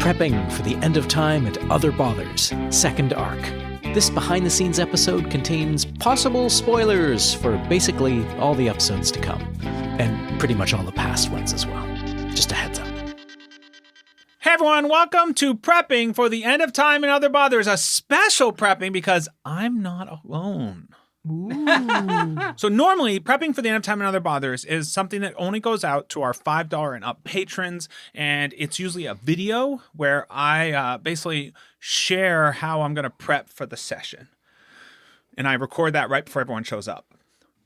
Prepping for the End of Time and Other Bothers, second arc. This behind-the-scenes episode contains possible spoilers for basically all the episodes to come, and pretty much all the past ones as well. Just a heads up. Hey everyone, welcome to Prepping for the End of Time and Other Bothers, a special prepping because I'm not alone. So normally, Prepping for the End of Time and Other Bothers is something that only goes out to our $5 and up patrons, and it's usually a video where I basically share how I'm going to prep for the session. And I record that right before everyone shows up.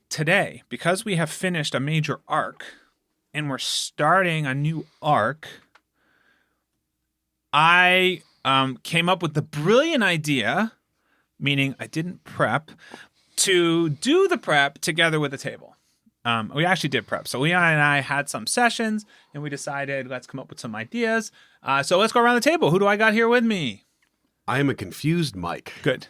Today, because we have finished a major arc, and we're starting a new arc, I came up with the brilliant idea, meaning I didn't prep, to do the prep together with the table. We actually did prep. So Leon and I had some sessions, and we decided let's come up with some ideas. So let's go around the table. Who do I got here with me? I am a confused Mike. Good.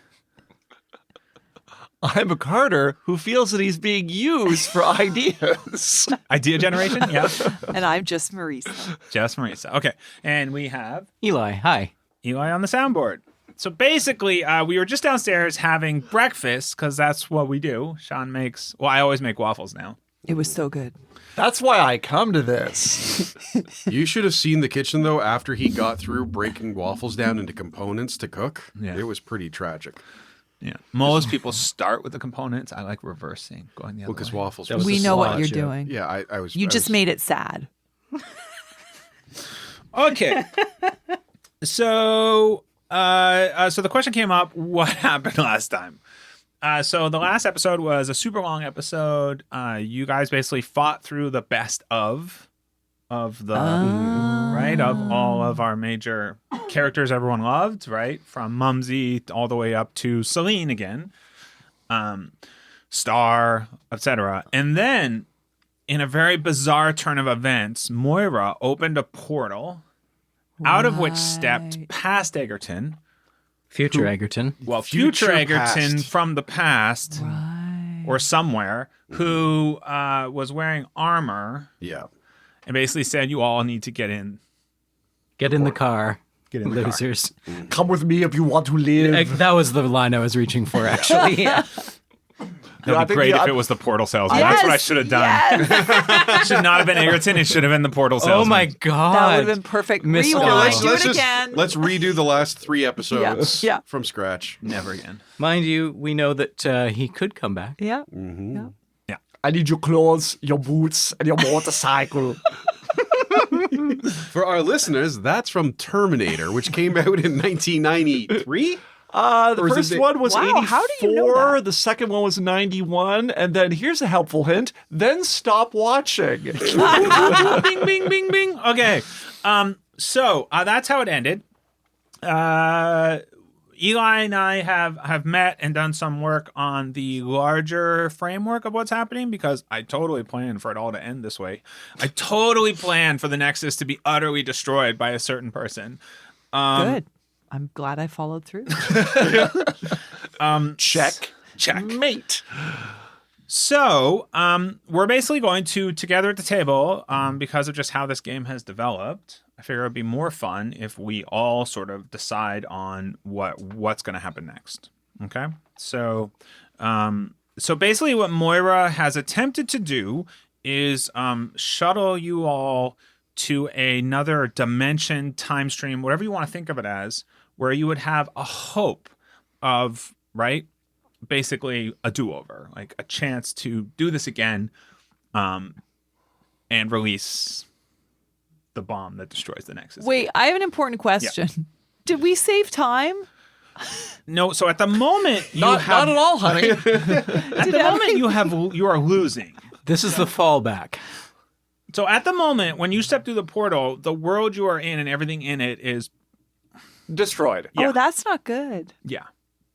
I'm a Carter who feels that he's being used for ideas. Idea generation? Yeah. And I'm just Marisa. Just Marisa. Okay. And we have Eli, hi. Eli on the soundboard. So basically, we were just downstairs having breakfast because that's what we do. Sean makes, well, I always make waffles now. It was so good. That's why I come to this. You should have seen the kitchen, though, after he got through breaking waffles down into components to cook. Yeah. It was pretty tragic. Yeah. Most people start with the components. I like reversing, going the other Because way. waffles. was We a know what slot you're joke. doing. Yeah, I was. You I just was- made it sad. Okay. So the question came up, what happened last time? So the last episode was a super long episode. You guys basically fought through the best of the right of all of our major characters everyone loved, right? From Mumsy all the way up to Celine again, Star, etc. And then, in a very bizarre turn of events, Moira opened a portal out of which stepped past Eggerton. Future Eggerton. Well, future Eggerton past. from the past or somewhere who was wearing armor Yeah. and basically said, you all need to get in. Get in the car. Get in the car. Losers. Come with me if you want to live. That was the line I was reaching for, actually. Yeah. That would be great if it was the portal salesman. That's what I should have done. Yes. It should not have been Egerton. It should have been the portal salesman. Oh my God. That would have been perfect. Missed Rewind. one. Do it just again. let's redo the last 3 episodes Yeah. from scratch. Never again. Mind you, we know that he could come back. Yeah. I need your clothes, your boots, and your motorcycle. For our listeners, that's from Terminator, which came out in 1993. The Or is first it- one was Wow, 84, how do you know that? the second one was 91, and then here's a helpful hint, then stop watching. Bing, bing, bing, bing. Okay. So that's how it ended. Eli and I have met and done some work on the larger framework of what's happening because I totally planned for it all to end this way. I totally planned for the Nexus to be utterly destroyed by a certain person. Good. I'm glad I followed through. Check. Mate. So, we're basically going to, together at the table, because of just how this game has developed, I figure it would be more fun if we all sort of decide on what's going to happen next. Okay? So basically what Moira has attempted to do is shuttle you all to another dimension, time stream, whatever you want to think of it as, where you would have a hope of, right? Basically a do-over, like a chance to do this again, and release the bomb that destroys the Nexus. Wait, I have an important question. Did we save time? No, so at the moment Not at all, honey. At the moment you are losing. This is the fallback. So at the moment when you step through the portal, the world you are in and everything in it is Destroyed. Yeah. Oh, that's not good.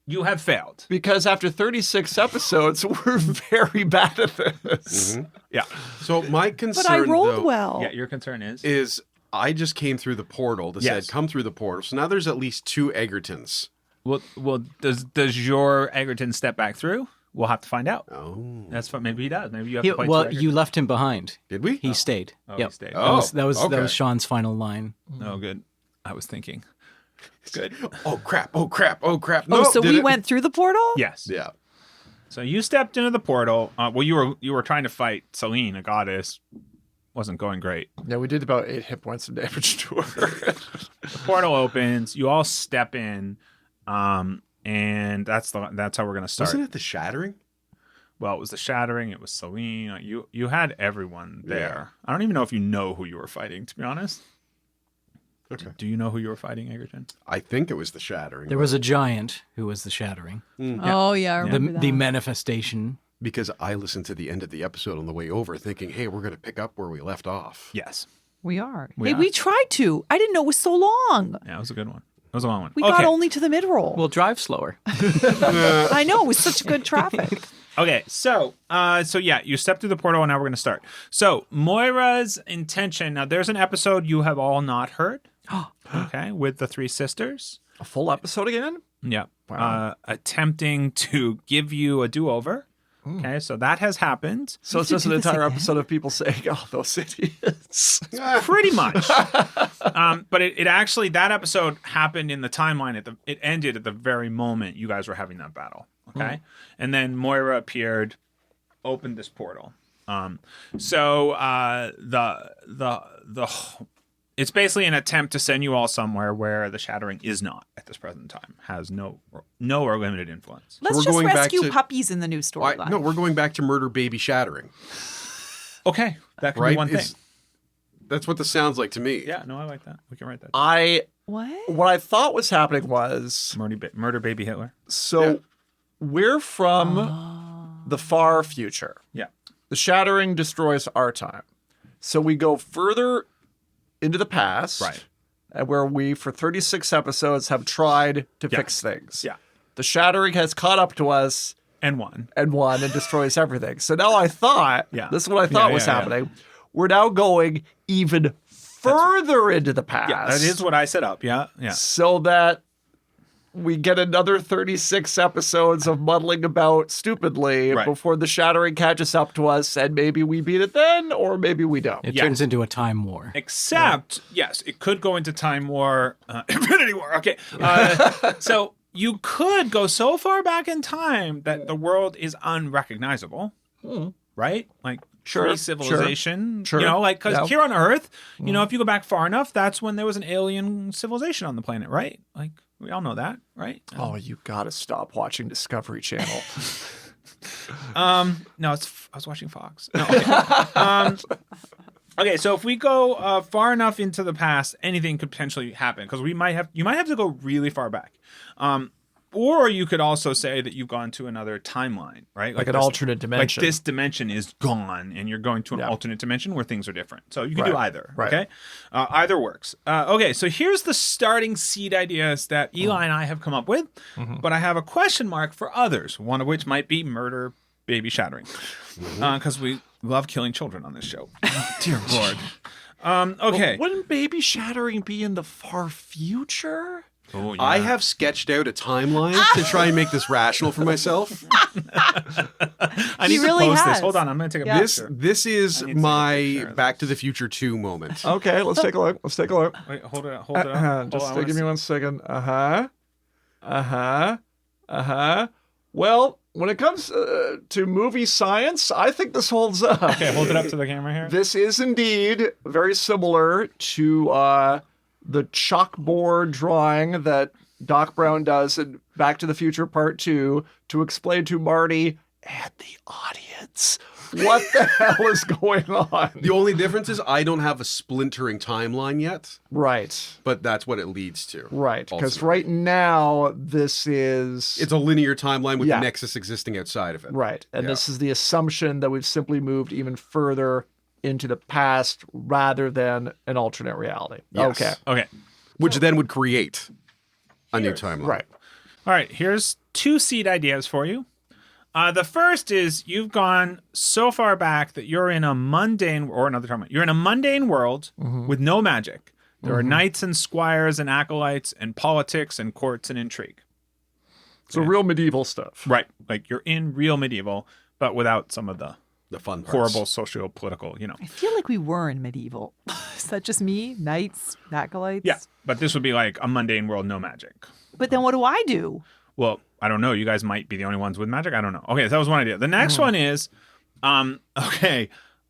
you have failed. Because after 36 episodes, we're very bad at this. Yeah. So my concern, But I rolled though, well. Yeah, your concern is is I just came through the portal that Yes. said come through the portal. So now there's at least 2 Eggertons. well does your Egerton step back through? We'll have to find out. Oh. That's what maybe he does. Maybe you have to play Well, through you left him behind. Did we? He stayed. Oh, Yep. he stayed. That was okay. Sean's final line. Oh, good. I was thinking. Good. Oh crap! Oh crap! Oh crap! Oh, No, so did we it? went through the portal? Yes. Yeah. So you stepped into the portal. Well, you were trying to fight Celine, a goddess. Wasn't going great. Yeah, we did about 8 hit points of damage to her. The portal opens. You all step in, and that's how we're gonna start. Wasn't it the shattering? Well, it was the shattering. It was Celine. You had everyone there. Yeah. I don't even know if you know who you were fighting. To be honest, Okay. do you know who you were fighting, Eggerton? I think it was the shattering. There was a giant who was the shattering, Oh, yeah, I remember the that. manifestation. because I listened to the end of the episode on the way over, thinking, "Hey, we're going to pick up where we left off." Yes. We are. We Hey, are. we tried to. I didn't know it was so long. Yeah, it was a good one. It was a long one. We Okay. got only to the mid-roll. We'll drive slower. I know, it was such good traffic. Okay, so yeah, you step through the portal, and now we're going to start. So Moira's intention. Now, there's an episode you have all not heard. Okay, with the 3 sisters. A full episode again? Yeah. Wow. Attempting to give you a do-over. Okay, so that has happened. So it's should just an do this entire again. episode of people saying, "Oh, those idiots." Pretty much. But it actually, that episode happened in the timeline. It ended at the very moment you guys were having that battle. Okay. And then Moira appeared, opened this portal. So it's basically an attempt to send you all somewhere where the shattering is not at this present time, has no or limited influence. Let's we're just going back rescue to- puppies in the new storyline. No, we're going back to murder baby shattering. Okay, that could Right? be one thing. That's what this sounds like to me. Yeah, no, I like that. We can write that. What I thought was happening was, Murder baby Hitler. so we're from the far future. Yeah. The shattering destroys our time. So we go further into the past. Right. Where we, for 36 episodes, have tried to Yeah. fix things. Yeah. The shattering has caught up to us And one. and won and destroys everything. So now I thought, Yeah. this is what I thought Yeah, was yeah, yeah. happening. We're now going even further into the past. Yeah, that is what I set up. Yeah, yeah. So that we get another 36 episodes of muddling about stupidly Right. before the shattering catches up to us, and maybe we beat it then, or maybe we don't. It Yeah. turns into a time war. Except, yes, it could go into Time War, Infinity War. Okay. So you could go so far back in time that the world is unrecognizable, right? Like Sure, pre-civilization. sure. You know, like, because Yeah. here on Earth, you know, if you go back far enough, that's when there was an alien civilization on the planet, right? Like, we all know that, right? Oh, you gotta stop watching Discovery Channel. No, I was watching Fox. No, okay. Okay, so if we go far enough into the past, anything could potentially happen because you might have to go really far back, or you could also say that you've gone to another timeline, right? Like an alternate dimension. Like this dimension is gone, and you're going to an Yeah. alternate dimension where things are different. So you can do Right, either. right. Okay, either works. Okay, so here's the starting seed ideas that Eli and I have come up with, but I have a question mark for others. One of which might be murder, baby shattering, because we love killing children on this show. Dear Lord. Okay. Wouldn't baby shattering be in the far future? Oh, I have sketched out a timeline to try and make this rational for myself. I need He really to post this. has. Hold on, I'm going to take a Yeah. This picture. this is I need to take a my picture of Back to the Future 2 moment. Okay, let's take a look. Let's take a look. Wait, hold it up. Hold on, Just I wanna give me see- 1 second. Well, when it comes to movie science, I think this holds up. Okay, hold it up to the camera here. This is indeed very similar to the chalkboard drawing that Doc Brown does in Back to the Future Part 2 to explain to Marty and the audience what the hell is going on. The only difference is I don't have a splintering timeline yet, Right, but that's what it leads to. right. Because ultimately. right now, this is... It's a linear timeline with Yeah. the Nexus existing outside of it. Right. And Yeah. this is the assumption that we've simply moved even further into the past rather than an alternate reality. Yes. Okay. Okay. Which then would create a new timeline. Right. All right, here's 2 seed ideas for you. The first is you've gone so far back that you're in a mundane, or another time, you're in a mundane world with no magic. There are knights and squires and acolytes and politics and courts and intrigue. So real medieval stuff. Right. Like you're in real medieval, but without some of the The fun parts. horrible socio-political, I feel like we were in medieval. Is that just me? Knights, acolytes? Yeah, but this would be like a mundane world, no magic. But then what do I do? Well, I don't know. You guys might be the only ones with magic. I don't know. Okay, so that was one idea. The next one is, okay,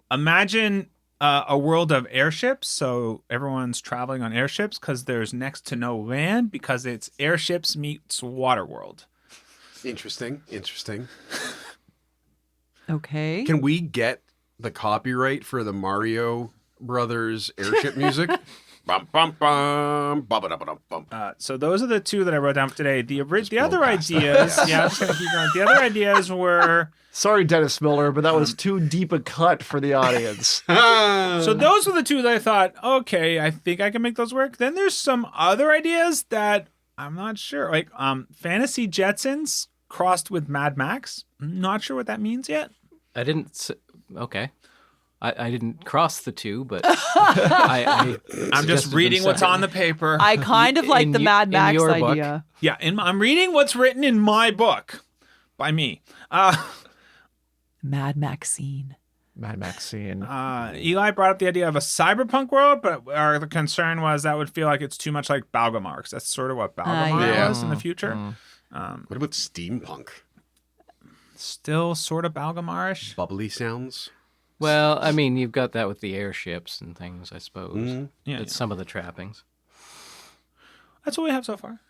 imagine a world of airships. So everyone's traveling on airships because there's next to no land because it's airships meets water world. Interesting. Okay. Can we get the copyright for the Mario Brothers airship music? Bum, bum, bum, bum, bum, bum, bum. So those are the two that I wrote down for today. The other blow past that, ideas, yes. yeah, I'm just gonna keep going. The other ideas were. Sorry, Dennis Miller, but that was too deep a cut for the audience. So those were the two that I thought, okay, I think I can make those work. Then there's some other ideas that I'm not sure, like Fantasy Jetsons crossed with Mad Max. I'm not sure what that means yet. I didn't. Okay. I didn't cross the two, but I'm I'm just reading what's on the paper. I kind of like the Mad Max your book. idea. Yeah, I'm reading what's written in my book by me. Mad Maxine. Mad Maxine. Eli brought up the idea of a cyberpunk world, but the concern was that would feel like it's too much like Balgamar, 'cause that's sort of what Balgamar yeah. was in the future. What about steampunk? Still sort of Balgamarish. Bubbly sounds? Well, I mean, you've got that with the airships and things, I suppose. Yeah, It's some of the trappings. That's what we have so far.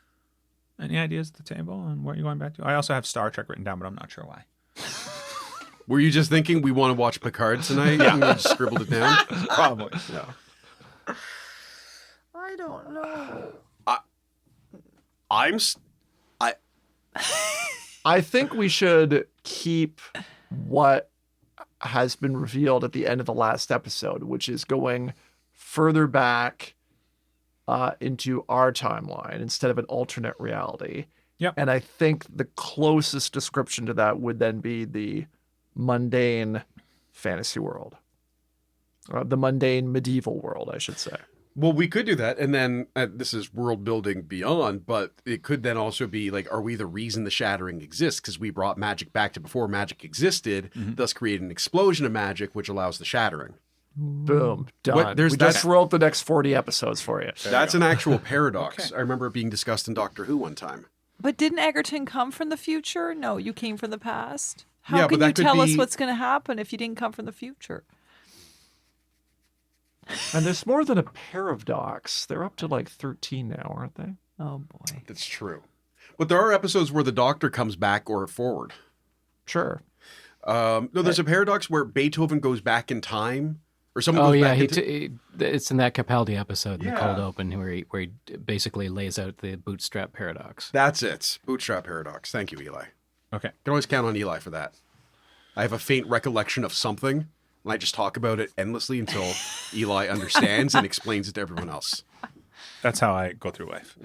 Any ideas at the table and what you're going back to? I also have Star Trek written down, but I'm not sure why. Were you just thinking we want to watch Picard tonight? Yeah. And you just scribbled it down? Probably. Yeah. I don't know. I think we should keep what has been revealed at the end of the last episode, which is going further back into our timeline instead of an alternate reality. Yep. And I think the closest description to that would then be the mundane fantasy world. The mundane medieval world, I should say. Well, we could do that. And then this is world building beyond, but it could then also be like, are we the reason the shattering exists? Because we brought magic back to before magic existed, thus create an explosion of magic, which allows the shattering. Boom. Done. What- We just wrote the next 40 episodes for you. That's an actual paradox. Okay. I remember it being discussed in Doctor Who one time. But didn't Eggerton come from the future? No, you came from the past. How Yeah, but can you that could tell us be- what's going to happen if you didn't come from the future? And there's more than a pair of docs. They're up to like 13 now, aren't they? Oh boy. That's true. But there are episodes where the Doctor comes back or forward. Sure. No, there's a paradox where Beethoven goes back in time, or someone Oh goes yeah, back into... it's in that Capaldi episode in the Yeah. cold open where he basically lays out the bootstrap paradox. That's it. Bootstrap paradox. Thank you, Eli. Okay. Can always count on Eli for that. I have a faint recollection of something, and I just talk about it endlessly until Eli understands and explains it to everyone else. That's how I go through life.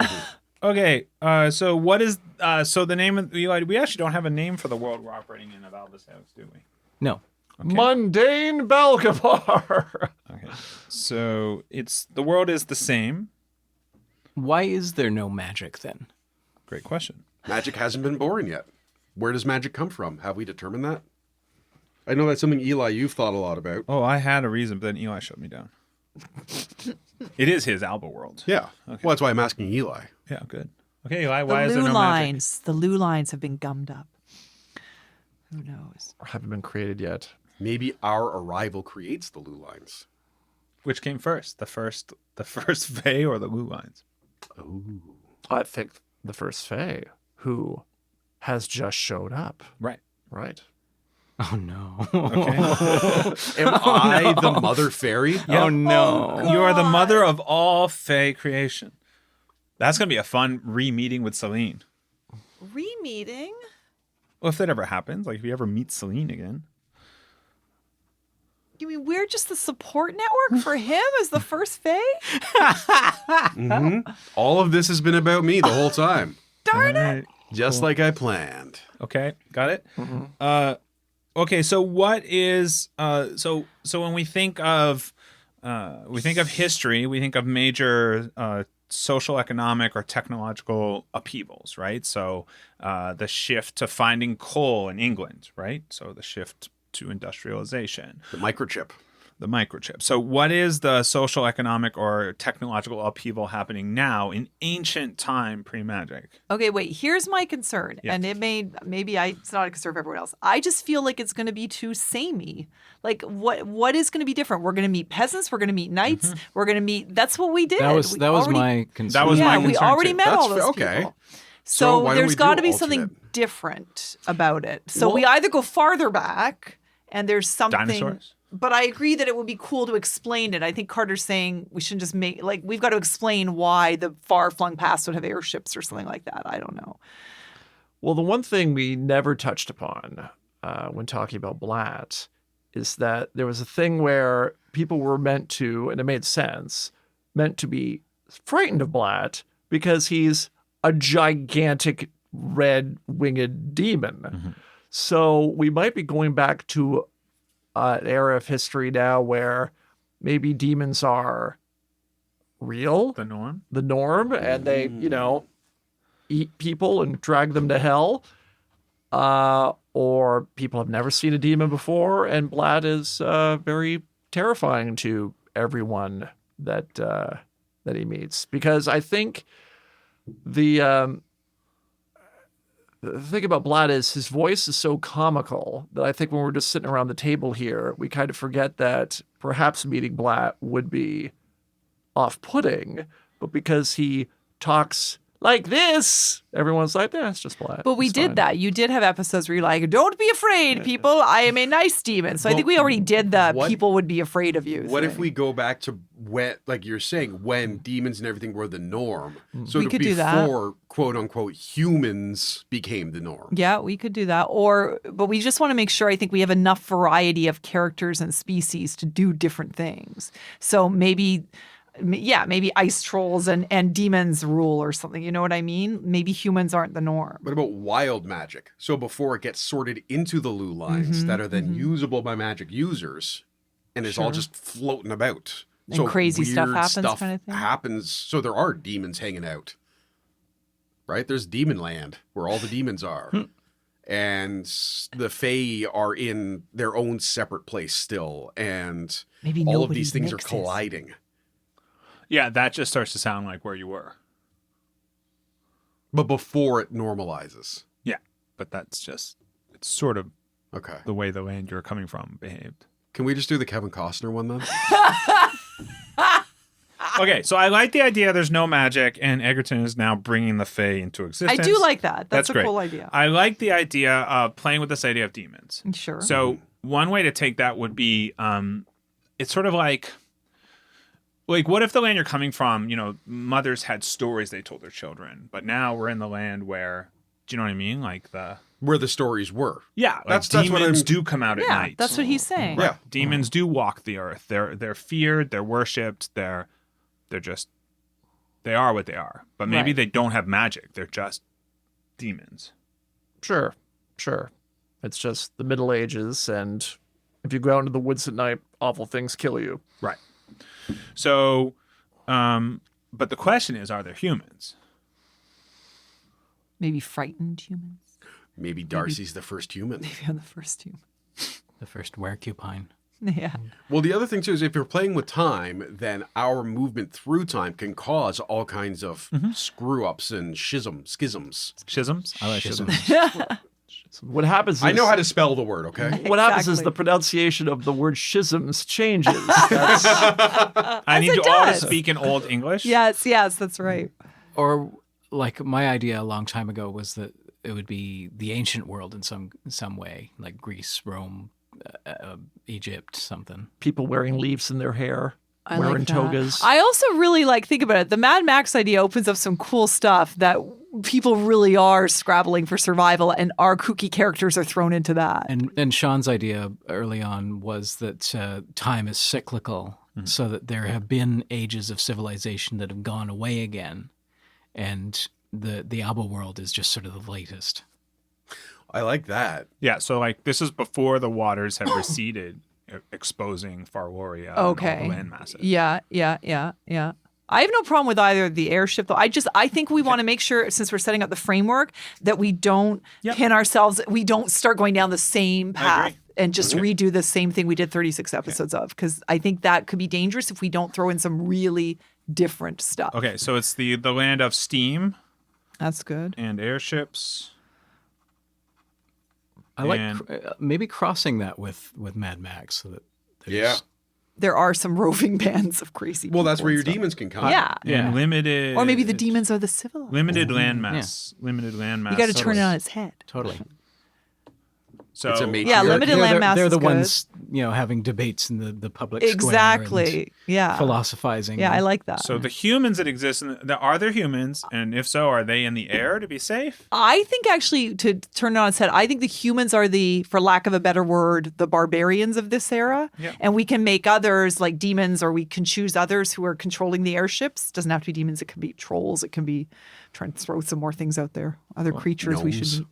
Okay. So what is so the name of Eli? We actually don't have a name for the world we're operating in of Albus House, do we? No. Okay. Mundane Balgamar. Okay. So the world is the same. Why is there no magic then? Great question. Magic hasn't been born yet. Where does magic come from? Have we determined that? I know that's something, Eli, you've thought a lot about. Oh, I had a reason, but then Eli shut me down. It is his Alba world. Yeah. Okay. Well, that's why I'm asking Eli. Yeah, good. Okay, Eli, The why is there loo no magic? lines. The loo lines have been gummed up. Who knows? Haven't been created yet. Maybe our arrival creates the loo lines. Which came first? The first Fae or the Loo lines? I think the first Fae, who has just showed up. Right. Right. Oh no. Okay. Am I the mother fairy? Oh no. You are the mother of all Fae creation. That's gonna be a fun re-meeting with Celine. Re-meeting? Well, if that ever happens, like if you ever meet Celine again. You mean we're just the support network for him as the first Fae? All of this has been about me the whole time. Darn it! Just like I planned. Okay, got it. Okay, so what is so when we think of history, we think of major social, economic, or technological upheavals, right? So the shift to finding coal in England, right? So the shift to industrialization. The microchip. The microchip. So what is the social, economic, or technological upheaval happening now in ancient time pre-magic? Okay, wait. Here's my concern, and it's not a concern for everyone else. I just feel like it's going to be too samey. Like, what is going to be different? We're going to meet peasants. We're going to meet knights. We're going to meet. That's what we did. That was my concern. That was my concern we already too. met all That's those okay. people. So So why don't there's we got do to be something alternate? different about it. So we either go farther back, and there's something. Dinosaurs? But I agree that it would be cool to explain it. I think Carter's saying we shouldn't just make we've got to explain why the far-flung past would have airships or something like that. I don't know. Well, the one thing we never touched upon when talking about Blat is that there was a thing where people were meant to, and it made sense, meant to be frightened of Blat because he's a gigantic red-winged demon. So we might be going back to an era of history now where maybe demons are real, The norm? and they, eat people and drag them to hell. Or people have never seen a demon before, and Blat is very terrifying to everyone that he meets. Because I think the thing about Blat is his voice is so comical that I think when we're just sitting around the table here, we kind of forget that perhaps meeting Blat would be off-putting, but because he talks like this, everyone's like, it's just Blat. But we It's did fine." that. You did have episodes where you're like, don't be afraid, people. I am a nice demon. So I think we already did the what- people would be afraid of you. What if thing. we go back to when, like you're saying, when demons and everything were the norm? So We could do that. before, quote unquote, humans became the norm. Yeah, we could do that. But we just want to make sure I think we have enough variety of characters and species to do different things. So maybe ice trolls and demons rule or something. You know what I mean? Maybe humans aren't the norm. What about wild magic? So before it gets sorted into the loo lines that are then usable by magic users, and it's all just floating about. And So crazy stuff weird happens kind of thing? happens. So there are demons hanging out. Right? There's Demon Land where all the demons are. And the Fae are in their own separate place still. And Maybe all of nobody these things are mixes. colliding. Yeah, that just starts to sound like where you were. But before it normalizes. Yeah, but it's sort of Okay. the way the land you're coming from behaved. Can we just do the Kevin Costner one then? Okay, so I like the idea there's no magic, and Eggerton is now bringing the Fae into I existence. do like that. That's a great. cool idea. I like the idea of playing with this idea of demons. Sure. So one way to take that would be, it's sort of like what if the land you're coming from, mothers had stories they told their children, but now we're in the land where, do you know what I mean? Where the stories were. Yeah, That's what demons I'm- do come out at yeah, night. that's what he's saying. Yeah. Demons do walk the earth. They're feared. They're worshipped. They're just they are what they are. But maybe Right. they don't have magic. They're just demons. Sure. It's just the Middle Ages, and if you go out into the woods at night, awful things kill you. Right. So, but the question is, are there humans? Maybe frightened humans. Maybe Darcy's the first human. Maybe I'm the first human. The first werecupine. Yeah. Well, the other thing too is if you're playing with time, then our movement through time can cause all kinds of screw ups and schisms. Schisms? I like schisms. What happens is I know how to spell the word, okay? what happens is Exactly. the pronunciation of the word schisms changes. That's, I need it you all to does. speak in Old English. Yes, that's right. Or like my idea a long time ago was that it would be the ancient world in some way, like Greece, Rome, Egypt, something. people wearing leaves in their hair, I wearing like that. togas. I also really think about it. The Mad Max idea opens up some cool stuff that people really are scrabbling for survival, and our kooky characters are thrown into that. And Sean's idea early on was that time is cyclical, so that there have been ages of civilization that have gone away again, and the Abba world is just sort of the latest. I like that. Yeah, so this is before the waters have receded, exposing Farwaria and all Okay. the land masses. Yeah. I have no problem with either the airship, though. I think we want to make sure, since we're setting up the framework, that we don't pin ourselves. We don't start going down the same path and just redo the same thing we did 36 episodes of, because I think that could be dangerous if we don't throw in some really different stuff. Okay, so it's the land of steam That's good. and airships. I like And- maybe crossing that with Mad Max, so that Yeah. There are some roving bands of crazy Well, that's people where and your stuff. demons can come. Yeah. And limited. Or maybe the demons are the civilized. Limited landmass. Limited landmass. You got to turn it on its head. totally. So It's a matriarch. Yeah, limited landmass They're is the good. ones having debates in the public square Exactly. and Yeah. philosophizing. Yeah, I like that. So the humans that exist, are there humans? And if so, are they in the air to be safe? I think actually, to turn it on its head, I think the humans are for lack of a better word, the barbarians of this era. Yeah. And we can make others like demons, or we can choose others who are controlling the airships. Doesn't have to be demons. It can be trolls. It can be, trying to throw some more things out there. Other creatures we should gnomes. meet.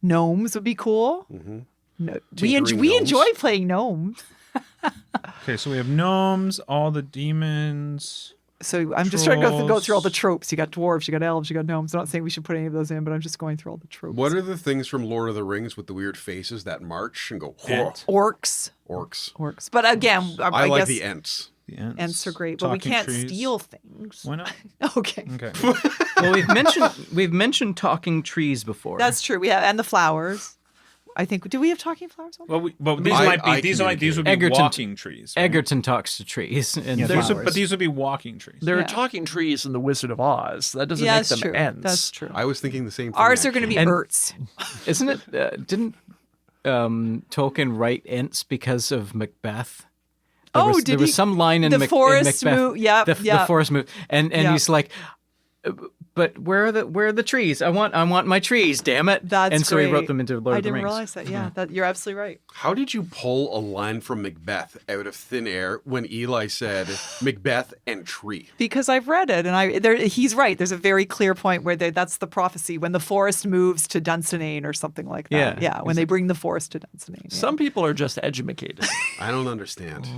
Gnomes would be cool. No, we Tinkering we gnomes. enjoy playing gnomes. Okay, so we have gnomes, all the demons. So I'm just trying to go Trolls. through all the tropes. You got dwarves, you got elves, you got gnomes. I'm not saying we should put any of those in, but I'm just going through all the tropes. What are the things from Lord of the Rings with the weird faces that march and go, Ent. orcs? orcs? But again, I like guess the Ents. The Ents. Ents are great, but we Talking can't trees. steal things. Why not? Okay. Okay. Well, we've mentioned talking trees before. That's true. We have, and the flowers. I think, do we have talking flowers? Well, these I- might be I these would be Egerton- walking trees. Right? Egerton talks to trees and Yeah, flowers. but these would be walking trees. There Yeah. are talking trees in the Wizard of Oz. That doesn't Yeah, make that's them true. ents. That's true. I was thinking the same thing. Ours are going to be And- Erts. Isn't it? Didn't Tolkien write Ents because of Macbeth? Did there was he? some line in, The in forest Macbeth. move- yep, the yep. forest move, and Yep. he's like, but where are the trees? I want my trees. Damn it! That's and so he wrote great. them into Lord I of the didn't Rings. realize that. Yeah, that you're absolutely right. How did you pull a line from Macbeth out of thin air when Eli said Macbeth and tree? Because I've read it, and he's right. There's a very clear point where that's the prophecy when the forest moves to Dunsinane or something like that. Yeah. When they bring the forest to Dunsinane. Yeah. Some people are just educated. I don't understand.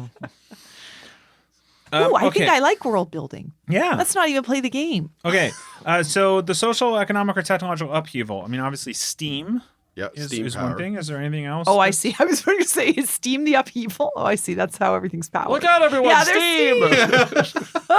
Ooh, I okay. think I like world building. Yeah. Let's not even play the game. Okay. So the social, economic, or technological upheaval. I mean, obviously, steam Yeah, is steam one power. thing. Is there anything else? Oh, I see. I was going to say, is steam the upheaval? Oh, I see. That's how everything's powered. Look out, everyone! Yeah, Steam!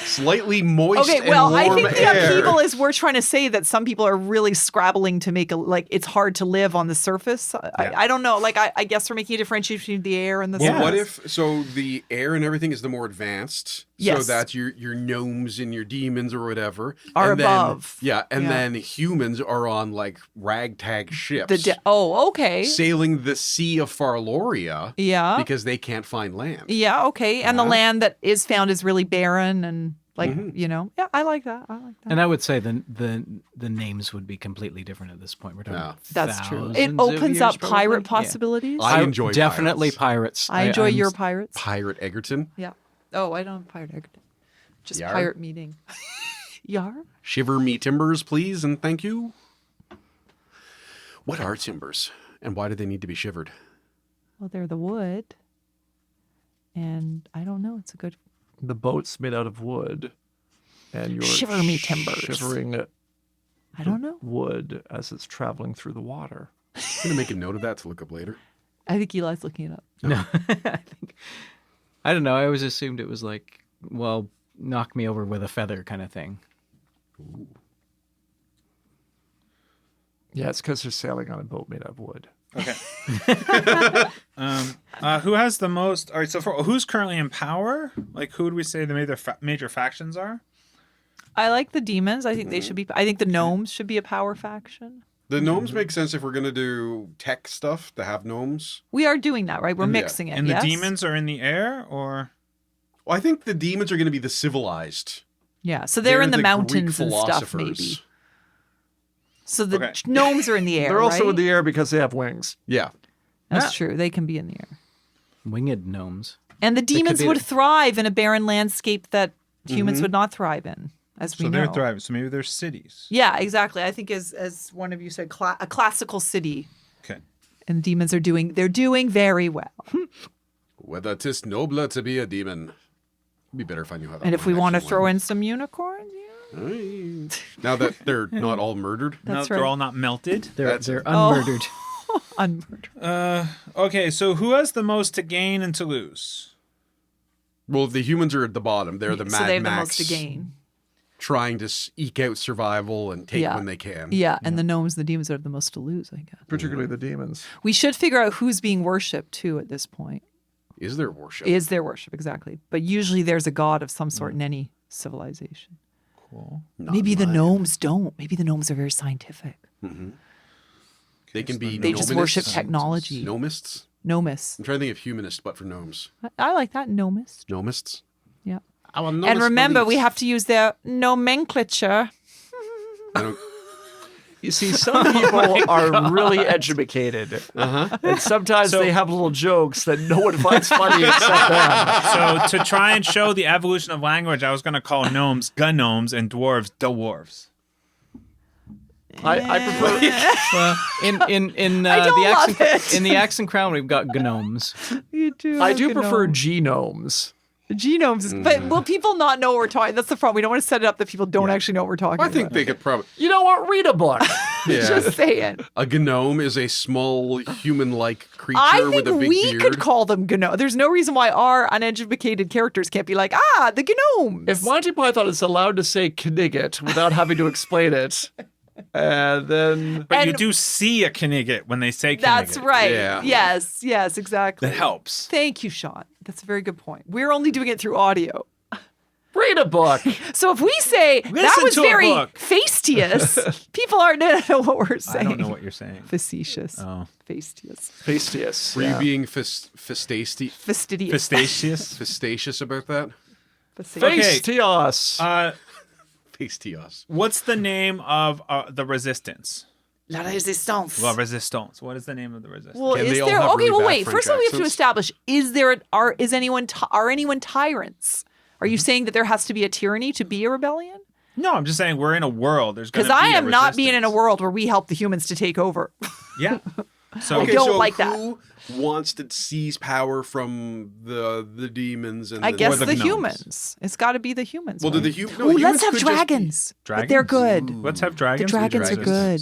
Slightly moist Okay, well, and I warm think the air. upheaval is we're trying to say that some people are really scrabbling to make it's hard to live on the surface. I don't know. I guess we're making a differentiation between the air and the Well, surface. what if the air and everything is the more advanced, Yes. so that your gnomes and your demons or whatever Are and then- above. yeah, and Yeah. then humans are on like ragtag ships, okay. sailing the Sea of Farloria, Yeah. because they can't find land. Yeah, okay. And the Yeah. land that is found is really barren and Mm-hmm. yeah, I like that. I like that. And I would say the names would be completely different at this point. We're talking Yeah. about That's true. It thousands of opens years, up probably. pirate Yeah. possibilities. I enjoy definitely pirates. I enjoy I'm- your pirates. Pirate Egerton, Yeah. Oh, I don't have pirate Egerton. Just Yar. pirate meeting. Yar? shiver me timbers, please, and thank you. What are timbers, and why do they need to be shivered? Well, they're the wood. And I don't know. It's a good. The boat's made out of wood, and you're Shiver me timbers. shivering it I don't know. wood as it's traveling through the water. I'm gonna make a note of that to look up later. I think Eli's looking it up. No, I don't know. I always assumed it was like, well, knock me over with a feather kind of thing. Yeah, it's because they're sailing on a boat made out of wood. Okay. Who has the most? All right. So who's currently in power? Like, who would we say the major factions are? I like the demons. I think they should be. I think the gnomes should be a power faction. The gnomes make sense if we're gonna do tech stuff to have gnomes. We are doing that, right? We're Yeah. mixing it. And yes? the demons are in the air, or Well, I think the demons are gonna be the civilized. Yeah. So they're in the Greek mountains and stuff, maybe. philosophers. So the Okay. gnomes are in the air. They're also right? in the air because they have wings. Yeah. That's true. They can be in the air. Winged gnomes. And the demons be would the- thrive in a barren landscape that humans would not thrive in, as we so know. they're thriving. So maybe they're cities. Yeah, exactly. I think as one of you said, a classical city, Okay. and demons are doing very well. Whether 'tis nobler to be a demon. It'd be better if I knew how that And if we line want to actually throw went. in some unicorns, Now that they're not all murdered. No, That's they're right. all not melted. They're That's- they're Oh. unmurdered. Unmurdered. Okay, so who has the most to gain and to lose? Well, the humans are at the bottom. They're the So Mad they have the Max most to gain. trying to eke out survival and take Yeah. when they can. Yeah, and the gnomes, the demons have the most to lose, I guess. Particularly the demons. We should figure out who's being worshipped too at this point. Is there worship? Is there worship, exactly. But usually there's a god of some sort in any civilization. Cool. Not Maybe the mine. gnomes don't. Maybe the gnomes are very scientific. They can be They just gnominists. worship technology. Gnomists? Gnomists. I'm trying to think of humanist, but for gnomes. I like that, gnomist. Gnomists? Yeah. Our And gnomist remember, we beliefs. have to use their nomenclature. I don't- You see, some people are really educated. And sometimes they have little jokes that no one finds funny except them. So to try and show the evolution of language, I was going to call gnomes gnomes and dwarves dwarves. I prefer. Well, in I don't the love accent it. in the accent crown, we've got gnomes. You do. I do like a prefer gnome. genomes. Genomes. Is, but will people not know what we're talking? That's the problem. We don't want to set it up that people don't actually know what we're talking I about. think they could probably. You know what? Read a book. Yeah. Just saying. A gnome is a small human-like creature I with think a big we beard. could call them gnome. There's no reason why our uneducated characters can't be like, the gnomes. If Monty Python is allowed to say knigget without having to explain it, then But you And- do see a Knigget when they say Knigget. That's right. Yeah. Yes, exactly. That helps. Thank you, Sean. That's a very good point. We're only doing it through audio. read a book. So if we say that Listen was to a very book. fastidious, people aren't going to know what we're saying. I don't know what you're saying. Facetious. Oh. Fastidious. Fastidious. Were you being fastidious Fastidious. about that? Okay. Fastidious. Fastidious. What's the name of the resistance? La Resistance. La Resistance. What is the name of the resistance? Well, Can is they all there? have Okay, really well, bad wait. French First of all, we have to accents? establish: is anyone are anyone tyrants? Are you saying that there has to be a tyranny to be a rebellion? No, I'm just saying we're in a world. There's going Because to be I am not being in a resistance. world where we help the humans to take over. Yeah. So I don't so like that. who wants to seize power from the demons and I guess the the gnomes. humans. It's got to be the humans. Well, do right? the humans? Ooh, let's have dragons. But they're good. Let's have dragons. The dragons are good.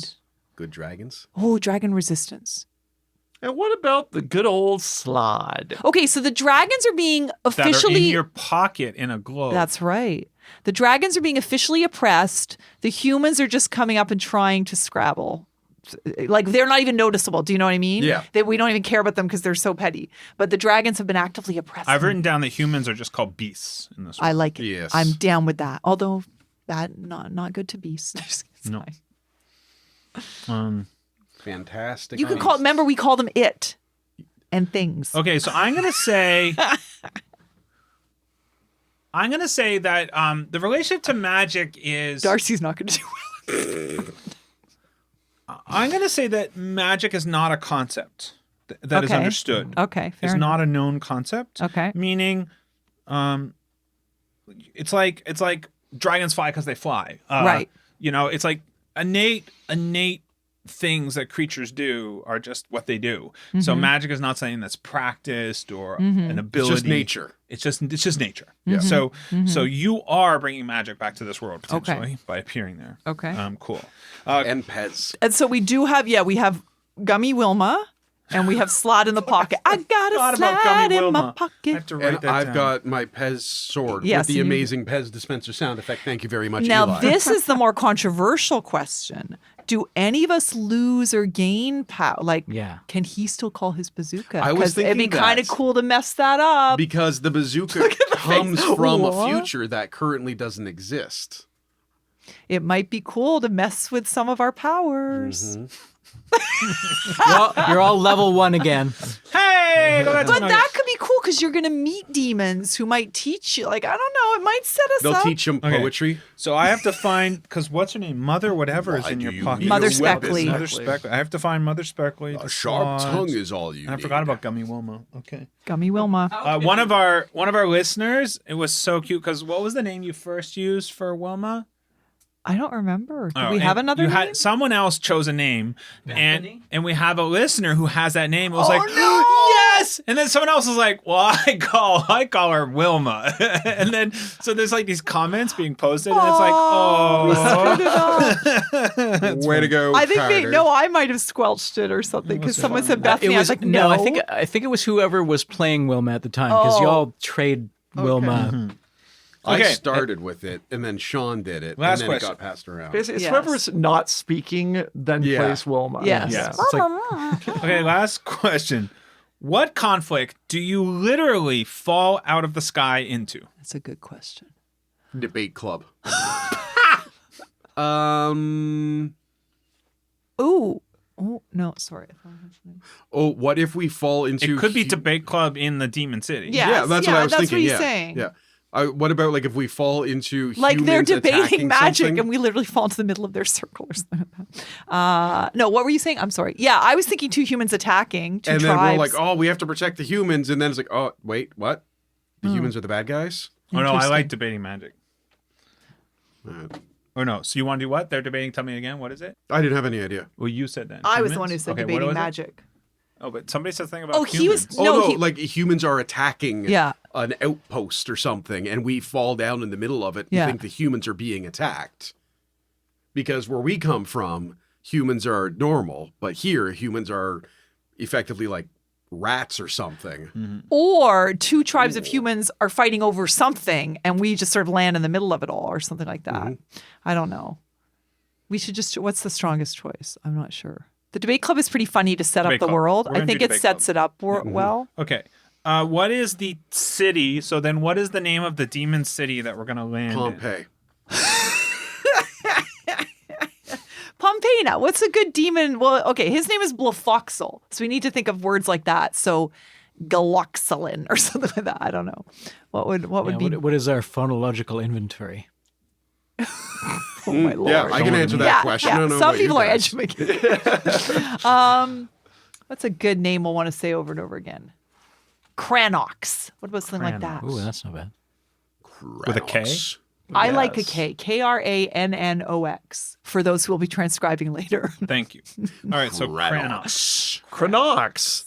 Good dragons. Oh, dragon resistance. And what about the good old slod? Okay, so the dragons are being That are officially. in your pocket in a globe. That's right. The dragons are being officially oppressed. The humans are just coming up and trying to scrabble. Like they're not even noticeable. Do you know what I mean? Yeah. We don't even care about them because they're so petty. But the dragons have been actively oppressed. I've written down that humans are just called beasts in this I world. like it. Yes. I'm down with that. Although that not good to beasts. It's No. fine. Fantastic. You can call. Remember, we call them it and things. Okay, so I'm gonna say that the relationship to magic is Darcy's not going to do well. I'm gonna say that magic is not a concept that is Okay. understood. Okay, fair It's enough. not a known concept. Okay. Meaning, it's like dragons fly because they fly. Right. You know, it's like innate things that creatures do are just what they do. So Mm-hmm. magic is not something that's practiced or an It's ability. just nature. It's just nature. Yeah. So Mm-hmm. so you are bringing magic back to this world potentially by appearing there. Okay. Cool. And Pez. And so we do have, we have Gummy Wilma and we have Slot in the pocket. I got Forgot a about slide Gummy in my Wilma. I pocket. have to write And that I've down. got my Pez sword Yes, with the you- amazing Pez dispenser sound effect. Thank you very much, Now, Eli. this is the more controversial question. Do any of us lose or gain power? Like, Yeah. can he still call his bazooka? I was it'd be thinking kind of that. cool to mess that up. Because the bazooka comes from a What? future that currently doesn't exist. It might be cool to mess with some of our powers. You're all level 1 again. Hey, go back to But Nuggets. that could be cool because you're going to meet demons who might teach you. Like, I don't know. It might set us They'll up. teach them Okay. poetry. So I have to find because what's her name? Mother whatever is Why in do your you pocket. need Mother a weapon? Speckley. Mother Speckley. I have to find Mother Speckley. A the sharp slots. tongue is all you And I need. forgot about Gummy Wilma. Okay. Gummy Wilma. One of our listeners. It was so cute because what was the name you first used for Wilma? I don't remember. Did Oh, we have and another name? someone else chose a name, and we have a listener who has that name. It was Oh, like, no! yes! And then someone else was like, well, I call her Wilma. And then so there's like these comments being posted, and it's like, we screwed it up. Way to go, I think Carter. I might have squelched it or something because someone said Bethany. It was I was like, no. no. I think it was whoever was playing Wilma at the time because Oh. y'all trade Wilma. Okay. I started with it, and then Sean did it, Last and then question. it got passed around. Basically, it's Yes. whoever's not speaking then Yeah. plays Wilma. Yes. Yeah. It's like okay, last question. What conflict do you literally fall out of the sky into? That's a good question. Debate club. Ooh. Oh, no, sorry. Oh, what if we fall into? It could be debate club in the Demon City. Yeah. Yeah, that's what I was that's thinking. what he's yeah, saying. yeah. What about like if we fall into Like they're humans debating attacking magic something? and we literally fall into the middle of their circle or something like that. No, what were you saying? I'm sorry. Yeah, I was thinking two humans attacking, two and then tribes. we're like, oh, we have to protect the humans, and then it's like, oh, wait, what? The humans are the bad guys? Oh no, I Interesting. like debating magic. Uh, Or no, so you want to do what? They're debating. Tell me again. What is it? I didn't have any idea. Well, you said that. I was the Humans? one who said Okay, what debating was it? magic. Oh, but somebody said something about Oh, he was- humans. Oh No, no, he- like humans are attacking Yeah. an outpost or something, and we fall down in the middle of it and Yeah. think the humans are being attacked. Because where we come from, humans are normal, but here humans are effectively like rats or something. Or two tribes of humans are fighting over something and we just sort of land in the middle of it all or something like that. I don't know. We should just, what's the strongest choice? I'm not sure. The debate club is pretty funny to set Debate up the club. world. We're I gonna think do it debate sets club. it up well. Okay. What is the city? So then what is the name of the demon city that we're going to land in? Pompeii. Pompena. What's a good demon? Well, okay, his name is Blafoxel. So we need to think of words like that. So Galoxolin or something like that. I don't know. What would be? what is our phonological inventory? Oh my lord. Yeah, I can answer that question. I don't know Some about you people are guys. educated. What's a good name we'll want to say over and over again? Cranox. What about something like that? Ooh, that's not bad. With a K? Kranox. I like a K. Krannox. For those who will be transcribing later. Thank you. All right, so Kranos. Cronox.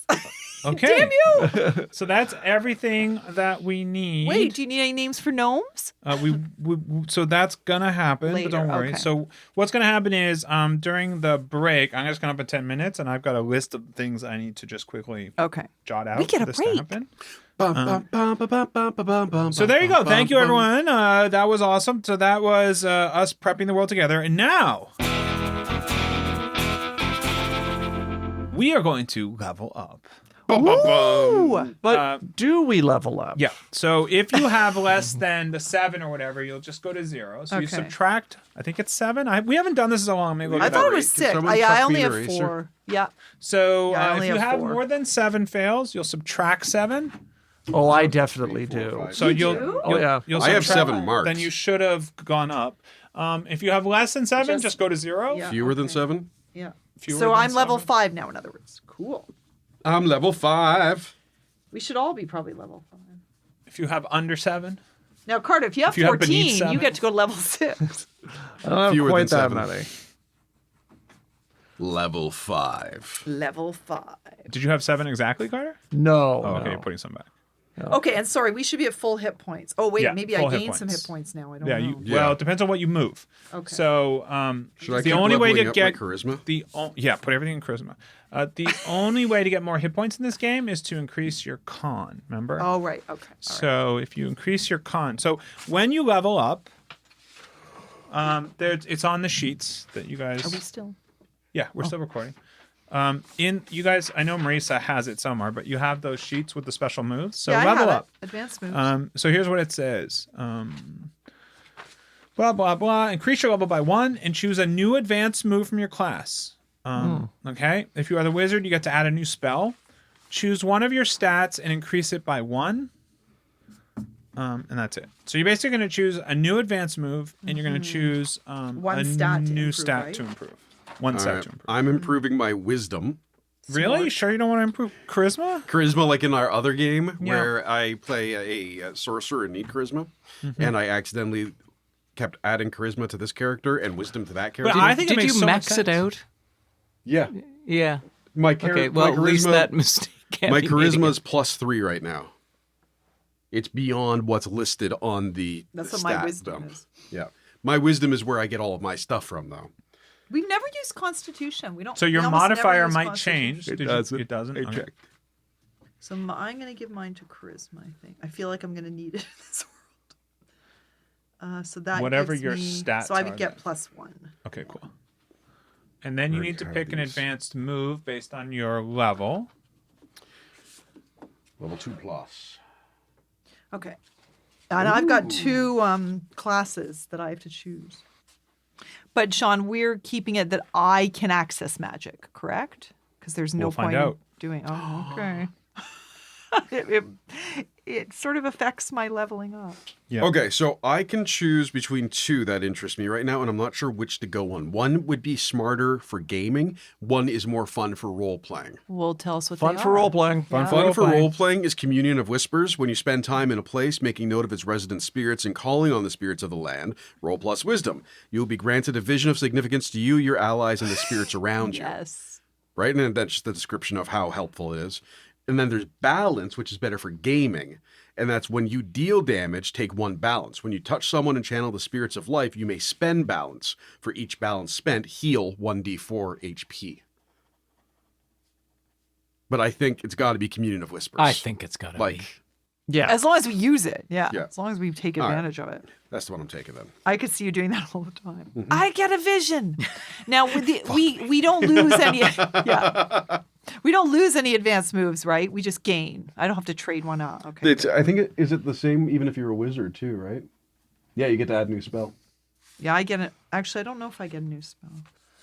Okay. Damn you! So that's everything that we need. Wait, do you need any names for gnomes? So that's gonna happen, Later, but don't worry. okay. So what's gonna happen is during the break, I'm just gonna put 10 minutes, and I've got a list of things I need to just quickly Okay. jot out. We get for a this break. To happen. Bum, bum, bum, bum, bum, bum, bum, bum, So there you go. bum, Thank you, bum. everyone. That was awesome. So that was us prepping the world together, and now we are going to level up. Bum, bum, bum. Ooh. But do we level up? Yeah. So if you have less than the 7 or whatever, you'll just go to 0. So you Okay. subtract. I think it's 7. We haven't done this in so long. Maybe I thought it was Can 6. someone I chuck only me an have eraser? 4. Yeah. So Yeah, I if only you have have 4. more than 7 fails, you'll subtract 7. Oh, I definitely do. So you'll, do? Oh, yeah. you'll I have subtract, 7 marks. Then you should have gone up. If you have less than 7, just go to 0. Yeah. Fewer than Okay. 7? Yeah. Fewer So than I'm level 7. 5 now, in other words. Cool. I'm level 5. We should all be probably level 5. If you have under 7. Now, Carter, if you have If you have beneath 14, 7. you get to go to level 6. I don't have Fewer quite than that 7. many. Level 5. Level 5. Did you have 7 exactly, Carter? No. Oh, okay. no. You're putting some back. Okay, and sorry, we should be at full hit points. Oh, wait, Yeah, maybe I full hit gained some points. hit points now. I don't Yeah. know. Well, it depends on what you move. Okay. So Should I the keep only way leveling to up get my charisma? put everything in charisma. The only way to get more hit points in this game is to increase your con. Remember? Oh, right. Okay. All right. So if you increase your con, so when you level up, it's on the sheets that you guys. Are we still? Yeah, we're still recording. In you guys, I know Marisa has it somewhere, but you have those sheets with the special moves. So yeah, I level have up. it. Advanced moves. So here's what it says. Blah, blah, blah. Increase your level by 1 and choose a new advanced move from your class. Okay. If you are the wizard, you get to add a new spell. Choose one of your stats and increase it by 1. And that's it. So you're basically going to choose a new advanced move and you're going to choose One a stat to new improve, stat right? to improve. One All stat right. to improve. I'm improving my wisdom. Really? You sure you don't want to improve charisma? Charisma, like in our other game, Yeah. where I play a sorcerer and need charisma, and I accidentally kept adding charisma to this character and wisdom to that character. But I think it Did makes you so much max it sense. out? Yeah. Yeah. My Okay. Well, at least that mistake can't my be made charisma again. is +3 right now. It's beyond what's listed on the That's the what my stat, wisdom though. is. Yeah. My wisdom is where I get all of my stuff from, though. We've never used Constitution. We don't. So your we almost never modifier use might Constitution. change. It Did doesn't. It doesn't. I Okay. checked. So I'm going to give mine to charisma, I think. I feel like I'm going to need it in this world. So that Whatever gives your me, stats so I would are get then. +1. Okay, cool. And then you Already need to have pick an these. advanced move based on your level. Level 2+. Okay. And I've got 2 classes that I have to choose. But Sean, we're keeping it that I can access magic, correct? Because there's no We'll find point out. in doing. Oh, okay. it sort of affects my leveling up. Yeah. Okay, so I can choose between 2 that interest me right now, and I'm not sure which to go on. One would be smarter for gaming. One is more fun for role-playing. Well, tell us what Fun they for are. role playing. Fun for Fun for role-playing. role-playing is Communion of Whispers. When you spend time in a place, making note of its resident spirits and calling on the spirits of the land, roll plus wisdom. You will be granted a vision of significance to you, your allies, and the spirits around you. Yes. Right? And then that's just the description of how helpful it is. And then there's balance, which is better for gaming. And that's when you deal damage, take 1 balance. When you touch someone and channel the spirits of life, you may spend balance. For each balance spent, heal 1d4 HP. But I think it's got to be Communion of Whispers. I think it's got to be. Like, Yeah. As long as we use it. Yeah. Yeah. As long as we take All right. advantage of it. that's the one I'm taking then. I could see you doing that all the time. I get a vision. Now with the, we don't lose any. Yeah. We don't lose any advanced moves, right? We just gain. I don't have to trade one out. Okay. I think is it the same even if you're a wizard too, right? Yeah, you get to add a new spell. Yeah, I get it. Actually, I don't know if I get a new spell.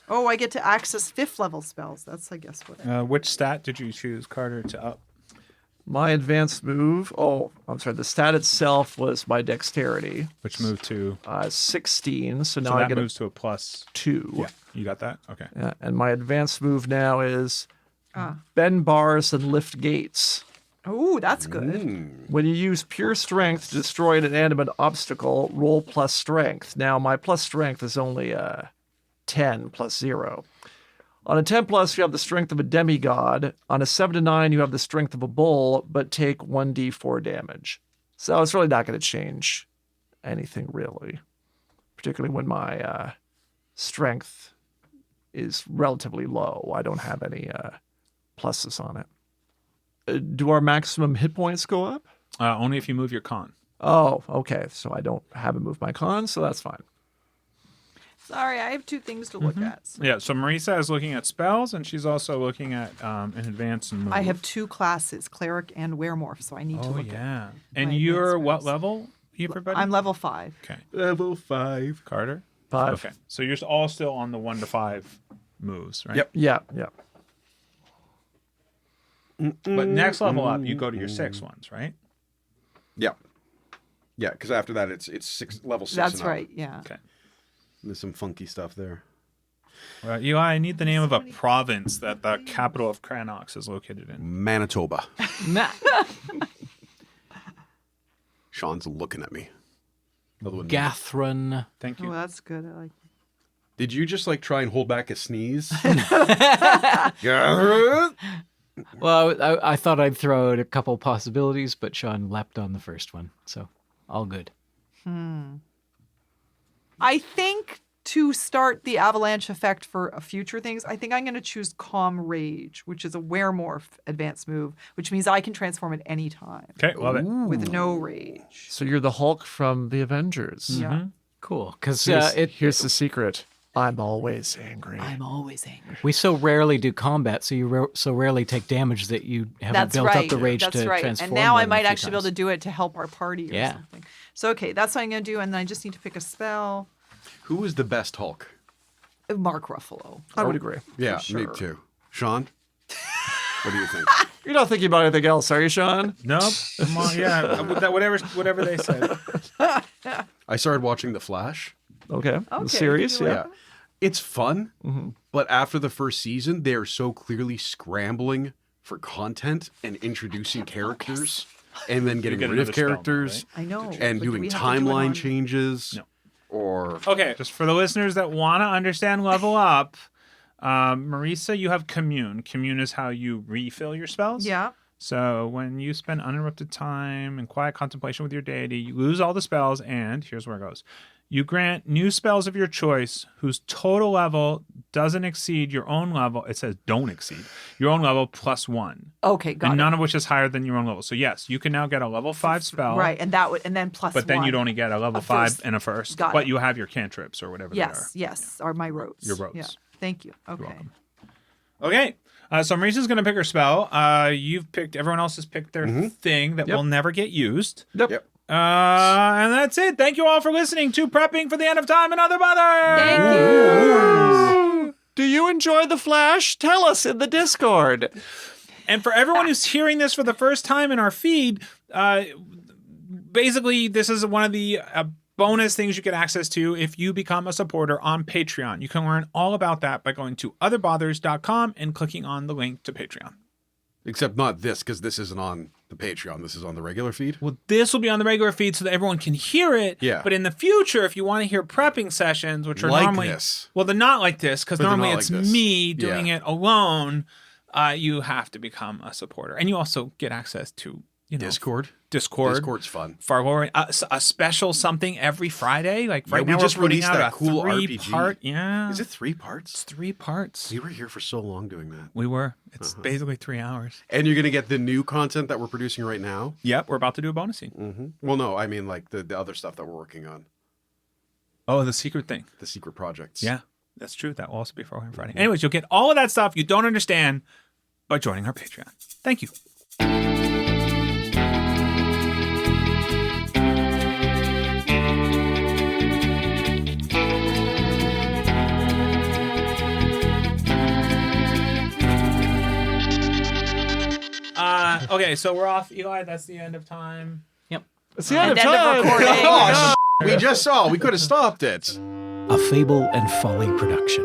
Oh, I get to access 5th level spells. That's, I guess, what. Which stat did you choose, Carter, to up? My advanced move. Oh, I'm sorry. The stat itself was my dexterity. Which move to? 16. So now So I that get moves to a plus. a 2. Yeah, you got that? Okay. Yeah, and my advanced move now is bend bars and lift gates. Oh, that's good. When you use pure strength to destroy an inanimate obstacle, roll plus strength. Now, my plus strength is only 10 plus 0. On a 10 plus, you have the strength of a demigod. On a 7 to 9, you have the strength of a bull, but take 1d4 damage. So it's really not going to change anything, really. Particularly when my strength is relatively low. I don't have any pluses on it. Do our maximum hit points go up? Only if you move your con. Oh, okay. So I don't haven't moved my con, so that's fine. Sorry, I have 2 things to look at. Yeah, so Marisa is looking at spells, and she's also looking at an advanced move. I have 2 classes, cleric and weremorph, so I need to Oh, look at. yeah. And my you're advanced what moves. level, everybody? I'm level 5. Okay. Level 5. Carter? 5. Okay. So you're all still on the 1 to 5 moves, right? Yep. Yeah. But next level up, you go to your 6 ones, right? Yeah. Yeah, because after that it's level 6. That's and up. right, yeah. Okay. There's some funky stuff there. Well, Eli, I need the name of a province that the capital of Cranox is located in. Manitoba. Ma- Sean's looking at me. Another one. Gathron. Thank Oh, you. that's good. I like Did you just like try and hold back a sneeze? Well, I thought I'd throw out a couple possibilities, but Sean leapt on the first one, so all good. I think to start the avalanche effect for future things, I think I'm going to choose Calm Rage, which is a weremorph advanced move, which means I can transform at any time Okay, love it. with no rage. So you're the Hulk from the Avengers. Yeah. Cool, because Here's the secret. I'm always angry. I'm always angry. we so rarely do combat, so you so rarely take damage that you haven't That's built right. up the rage That's to right. transform. And now more I than a might few actually be able to times. do it to help our party or Yeah. something. So, okay, that's what I'm going to do. And then I just need to pick a spell. Who is the best Hulk? Mark Ruffalo. I would agree. Yeah, sure. me too. Sean? What do you think? You're not thinking about anything else, are you, Sean? Nope. Come on, yeah. Whatever they said. I started watching The Flash. Okay. Okay, The series, you like yeah. it? It's fun, but after the first season, they're so clearly scrambling for content and introducing characters and then getting get rid of another spell now, characters I know. and but doing we have to do it timeline on- changes. No. or Okay, just for the listeners that want to understand level up, Marisa, you have commune. Commune is how you refill your spells. Yeah. So when you spend uninterrupted time in quiet contemplation with your deity, you lose all the spells, and here's where it goes. You grant new spells of your choice whose total level doesn't exceed your own level. It says don't exceed your own level plus 1. Okay, got and it. none of which is higher than your own level. So yes, you can now get a level 5 spell. Right, and that would, and then plus But then 1. you'd only get a level A 5 first. and a first. Got but it. you have your cantrips or whatever they are. Yes, are my rotes. Your rotes. Yeah. Thank you. Okay. welcome. Okay. So Marisa's going to pick her spell. You've picked, everyone else has picked their thing that will never get used. Yep. And that's it. Thank you all for listening to Prepping for the End of Time and Other Bothers. Thank you. Do you enjoy the Flash? Tell us in the Discord. And for everyone who's hearing this for the first time in our feed, basically this is one of the bonus things you get access to if you become a supporter on Patreon. You can learn all about that by going to otherbothers.com and clicking on the link to Patreon. Except not this, because this isn't on the Patreon. This is on the regular feed. Well, this will be on the regular feed so that everyone can hear it. Yeah. But in the future, if you want to hear prepping sessions, which are Like normally this. well, they're not like this because But they're normally not it's like this. me doing Yeah. it alone. You have to become a supporter, and you also get access to Discord. Discord. Discord's fun. Far lower, a special something every Friday. Like right we now, just we're putting released out that a cool 3-part. RPG. Yeah, Is it 3 It's parts? 3 parts. We were here for so long doing that. We were. It's basically 3 hours. And you're going to get the new content that we're producing right now? Yep, we're about to do a bonus scene. Mm-hmm. Well, no, I mean like the other stuff that we're working on. Oh, the secret thing. The secret projects. Yeah, that's true. That will also be for Warhammer Friday. Anyways, you'll get all of that stuff you don't understand by joining our Patreon. Thank you. Okay, so we're off, Eli. That's the end of time. It's the end And of end of time. recording. Oh, we just saw. We could have stopped it. A Fable and Folly production.